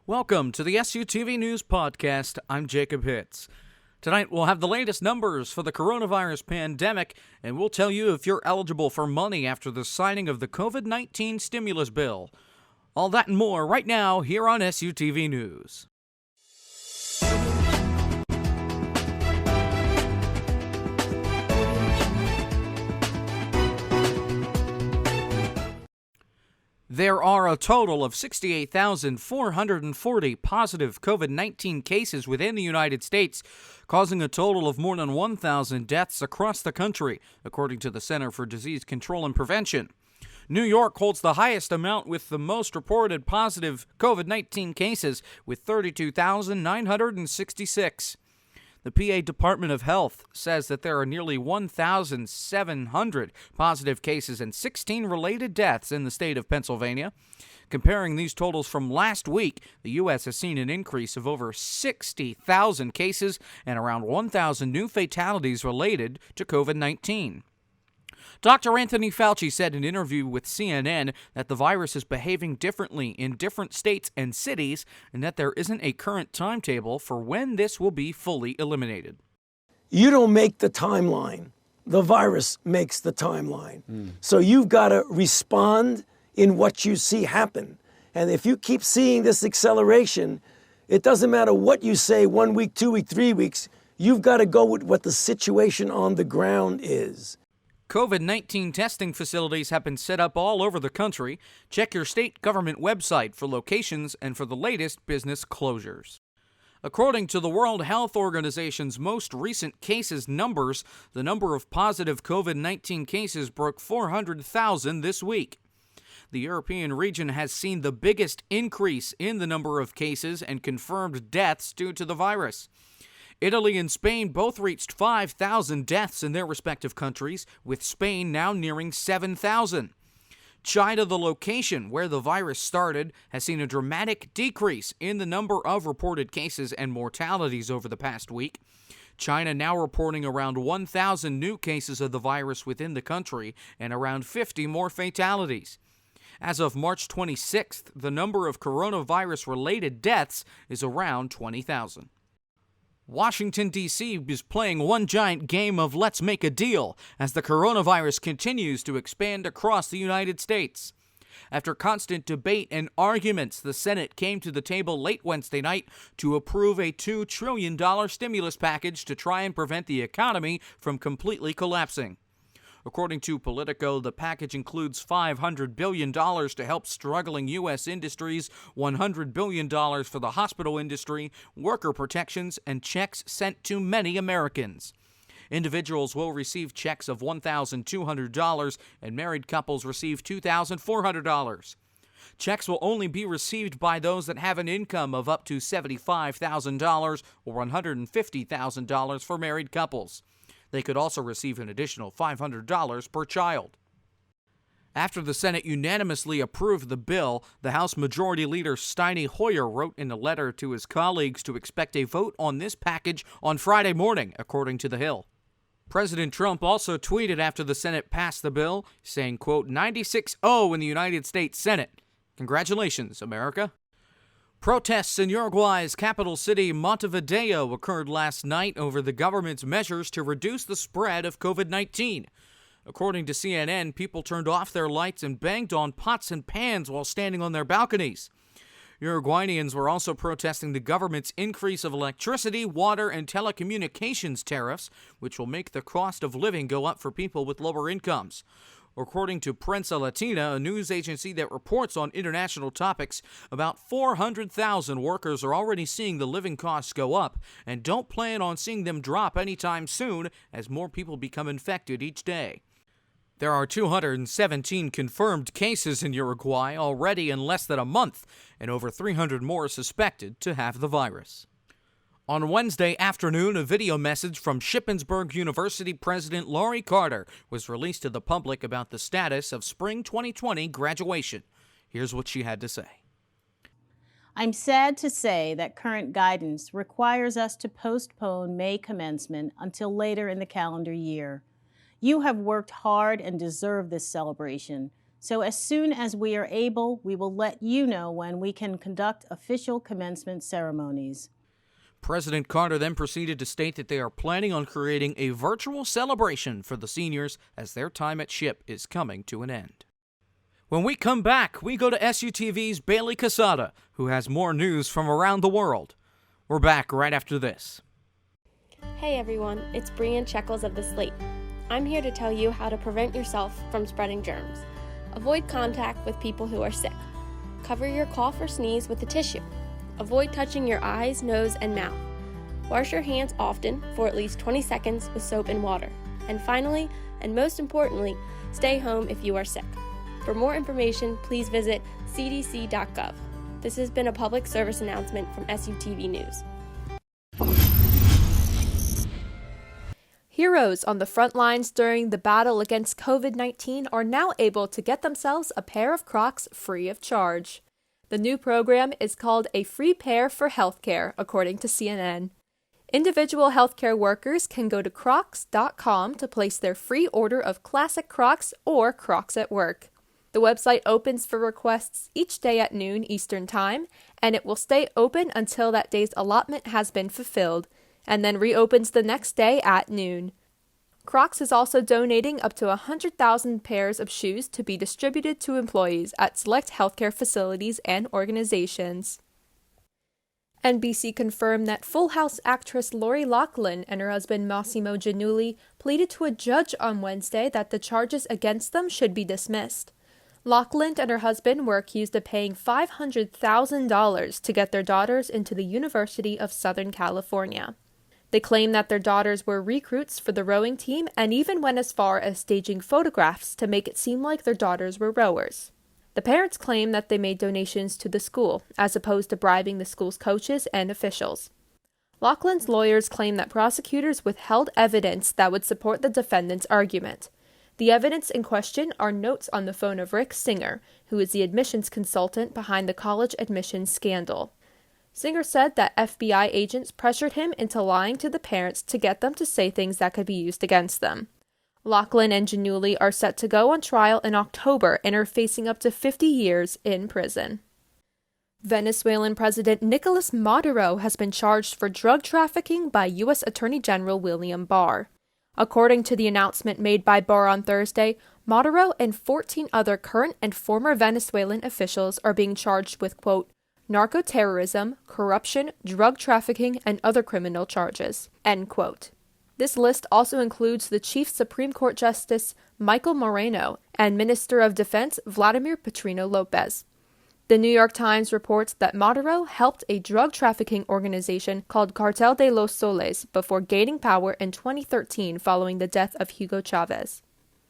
Welcome to the SUTV News Podcast. I'm Jacob Hitz. Tonight we'll have the latest numbers for the coronavirus pandemic, and we'll tell you if you're eligible for money after the signing of the COVID-19 stimulus bill. All that and more right now here on SUTV News. There are a total of 68,440 positive COVID-19 cases within the United States, causing a total of more than 1,000 deaths across the country, according to the Center for Disease Control and Prevention. New York holds the highest amount with the most reported positive COVID-19 cases, with 32,966. The PA Department of Health says that there are nearly 1,700 positive cases and 16 related deaths in the state of Pennsylvania. Comparing these totals from last week, the U.S. has seen an increase of over 60,000 cases and around 1,000 new fatalities related to COVID-19. Dr. Anthony Fauci said in an interview with CNN that the virus is behaving differently in different states and cities and that there isn't a current timetable for when this will be fully eliminated. You don't make the timeline. The virus makes the timeline. So you've got to respond in what you see happen. And if you keep seeing this acceleration, it doesn't matter what you say 1 week, 2 weeks, 3 weeks. You've got to go with what the situation on the ground is. COVID-19 testing facilities have been set up all over the country. Check your state government website for locations and for the latest business closures. According to the World Health Organization's most recent cases numbers, the number of positive COVID-19 cases broke 400,000 this week. The European region has seen the biggest increase in the number of cases and confirmed deaths due to the virus. Italy and Spain both reached 5,000 deaths in their respective countries, with Spain now nearing 7,000. China, the location where the virus started, has seen a dramatic decrease in the number of reported cases and mortalities over the past week. China now reporting around 1,000 new cases of the virus within the country and around 50 more fatalities. As of March 26th, the number of coronavirus-related deaths is around 20,000. Washington, D.C. is playing one giant game of let's make a deal as the coronavirus continues to expand across the United States. After constant debate and arguments, the Senate came to the table late Wednesday night to approve a $2 trillion stimulus package to try and prevent the economy from completely collapsing. According to Politico, the package includes $500 billion to help struggling U.S. industries, $100 billion for the hospital industry, worker protections, and checks sent to many Americans. Individuals will receive checks of $1,200, and married couples receive $2,400. Checks will only be received by those that have an income of up to $75,000 or $150,000 for married couples. They could also receive an additional $500 per child. After the Senate unanimously approved the bill, the House Majority Leader Steny Hoyer wrote in a letter to his colleagues to expect a vote on this package on Friday morning, according to The Hill. President Trump also tweeted after the Senate passed the bill, saying, quote, 96-0 in the United States Senate. Congratulations, America. Protests in Uruguay's capital city, Montevideo, occurred last night over the government's measures to reduce the spread of COVID-19. According to CNN, people turned off their lights and banged on pots and pans while standing on their balconies. Uruguayans were also protesting the government's increase of electricity, water, and telecommunications tariffs, which will make the cost of living go up for people with lower incomes. According to Prensa Latina, a news agency that reports on international topics, about 400,000 workers are already seeing the living costs go up and don't plan on seeing them drop anytime soon as more people become infected each day. There are 217 confirmed cases in Uruguay already in less than a month, and over 300 more suspected to have the virus. On Wednesday afternoon, a video message from Shippensburg University President Lohrey was released to the public about the status of spring 2020 graduation. Here's what she had to say. I'm sad to say that current guidance requires us to postpone May commencement until later in the calendar year. You have worked hard and deserve this celebration, So as soon as we are able, we will let you know when we can conduct official commencement ceremonies. President Carter then proceeded to state that they are planning on creating a virtual celebration for the seniors as their time at SHIP is coming to an end. When we come back, we go to SUTV's Bailey Cassada, who has more news from around the world. We're back right after this. Hey everyone, it's Breann Sheckells of The Slate. I'm here to tell you how to prevent yourself from spreading germs. Avoid contact with people who are sick. Cover your cough or sneeze with a tissue. Avoid touching your eyes, nose, and mouth. Wash your hands often for at least 20 seconds with soap and water. And finally, and most importantly, stay home if you are sick. For more information, please visit cdc.gov. This has been a public service announcement from SUTV News. Heroes on the front lines during the battle against COVID-19 are now able to get themselves a pair of Crocs free of charge. The new program is called A Free Pair for Healthcare, according to CNN. Individual healthcare workers can go to crocs.com to place their free order of classic Crocs or Crocs at Work. The website opens for requests each day at noon Eastern Time, and it will stay open until that day's allotment has been fulfilled, and then reopens the next day at noon. Crocs is also donating up to 100,000 pairs of shoes to be distributed to employees at select healthcare facilities and organizations. NBC confirmed that Full House actress Lohrey and her husband Massimo Giannulli pleaded to a judge on Wednesday that the charges against them should be dismissed. Loughlin and her husband were accused of paying $500,000 to get their daughters into the University of Southern California. They claim that their daughters were recruits for the rowing team and even went as far as staging photographs to make it seem like their daughters were rowers. The parents claim that they made donations to the school, as opposed to bribing the school's coaches and officials. Loughlin's lawyers claim that prosecutors withheld evidence that would support the defendant's argument. The evidence in question are notes on the phone of Rick Singer, who is the admissions consultant behind the college admissions scandal. Singer said that FBI agents pressured him into lying to the parents to get them to say things that could be used against them. Loughlin and Giannulli are set to go on trial in October and are facing up to 50 years in prison. Venezuelan President Nicolas Maduro has been charged for drug trafficking by U.S. Attorney General William Barr. According to the announcement made by Barr on Thursday, Maduro and 14 other current and former Venezuelan officials are being charged with, quote, narco-terrorism, corruption, drug trafficking, and other criminal charges, end quote. This list also includes the Chief Supreme Court Justice Michael Moreno and Minister of Defense Vladimir Petrino Lopez. The New York Times reports that Maduro helped a drug trafficking organization called Cartel de los Soles before gaining power in 2013 following the death of Hugo Chavez.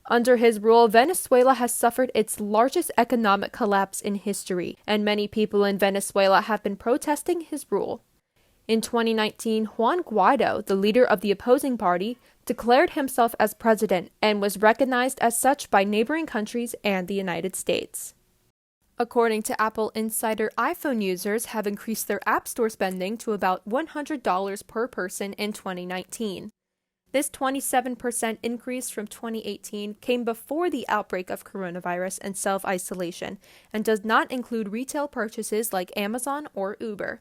Under his rule, Venezuela has suffered its largest economic collapse in history, and many people in Venezuela have been protesting his rule. In 2019, Juan Guaido, the leader of the opposing party, declared himself as president and was recognized as such by neighboring countries and the United States. According to Apple Insider, iPhone users have increased their App Store spending to about $100 per person in 2019. This 27% increase from 2018 came before the outbreak of coronavirus and self-isolation, and does not include retail purchases like Amazon or Uber.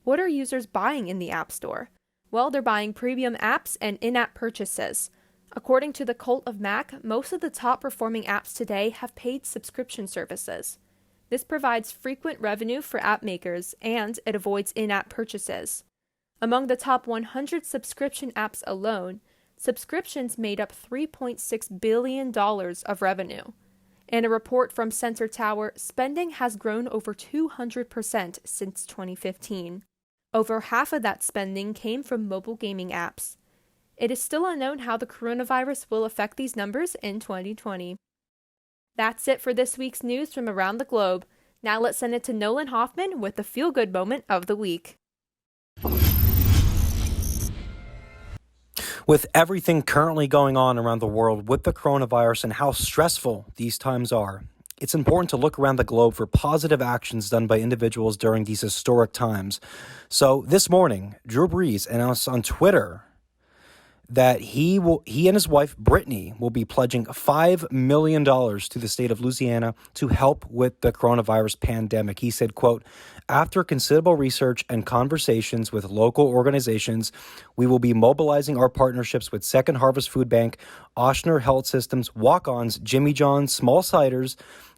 What are users buying in the App Store? Well, they're buying premium apps and in-app purchases. According to the Cult of Mac, most of the top-performing apps today have paid subscription services. This provides frequent revenue for app makers, and it avoids in-app purchases. Among the top 100 subscription apps alone, subscriptions made up $3.6 billion of revenue. In a report from Sensor Tower, spending has grown over 200% since 2015. Over half of that spending came from mobile gaming apps. It is still unknown how the coronavirus will affect these numbers in 2020. That's it for this week's news from around the globe. Now let's send it to Nolan Hoffman with the feel-good moment of the week. With everything currently going on around the world with the coronavirus and how stressful these times are, it's important to look around the globe for positive actions done by individuals during these historic times. So this morning, Drew Brees announced on Twitter that he and his wife, Brittany, will be pledging $5 million to the state of Louisiana to help with the coronavirus pandemic. He said, quote, "After considerable research and conversations with local organizations, we will be mobilizing our partnerships with Second Harvest Food Bank, Ochsner Health Systems, Walk-Ons, Jimmy John's, Small Ciders,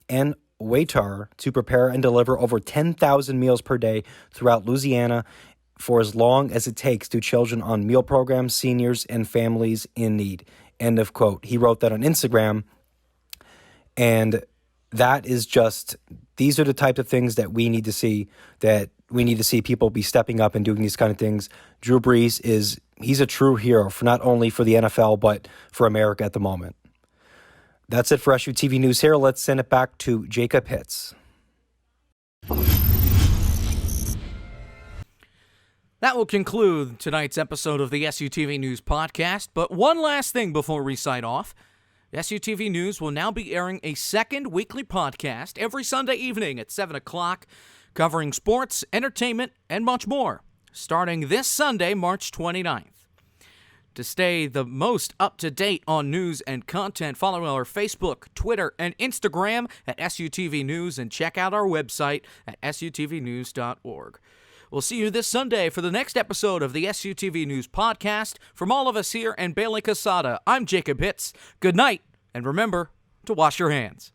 and Waytar to prepare and deliver over 10,000 meals per day throughout Louisiana for as long as it takes to children on meal programs, seniors, and families in need." End of quote. He wrote that on Instagram. And that is just, these are the type of things that we need to see, people be stepping up and doing these kind of things. Drew Brees he's a true hero for not only for the NFL, but for America at the moment. That's it for SUTV News here. Let's send it back to Jacob Hitz. That will conclude tonight's episode of the SUTV News podcast, but one last thing before we sign off. SUTV News will now be airing a second weekly podcast every Sunday evening at 7 o'clock, covering sports, entertainment, and much more, starting this Sunday, March 29th. To stay the most up-to-date on news and content, follow our Facebook, Twitter, and Instagram at SUTV News, and check out our website at sutvnews.org. We'll see you this Sunday for the next episode of the SUTV News podcast. From all of us here in Bailey Cassada, I'm Jacob Hitz. Good night, and remember to wash your hands.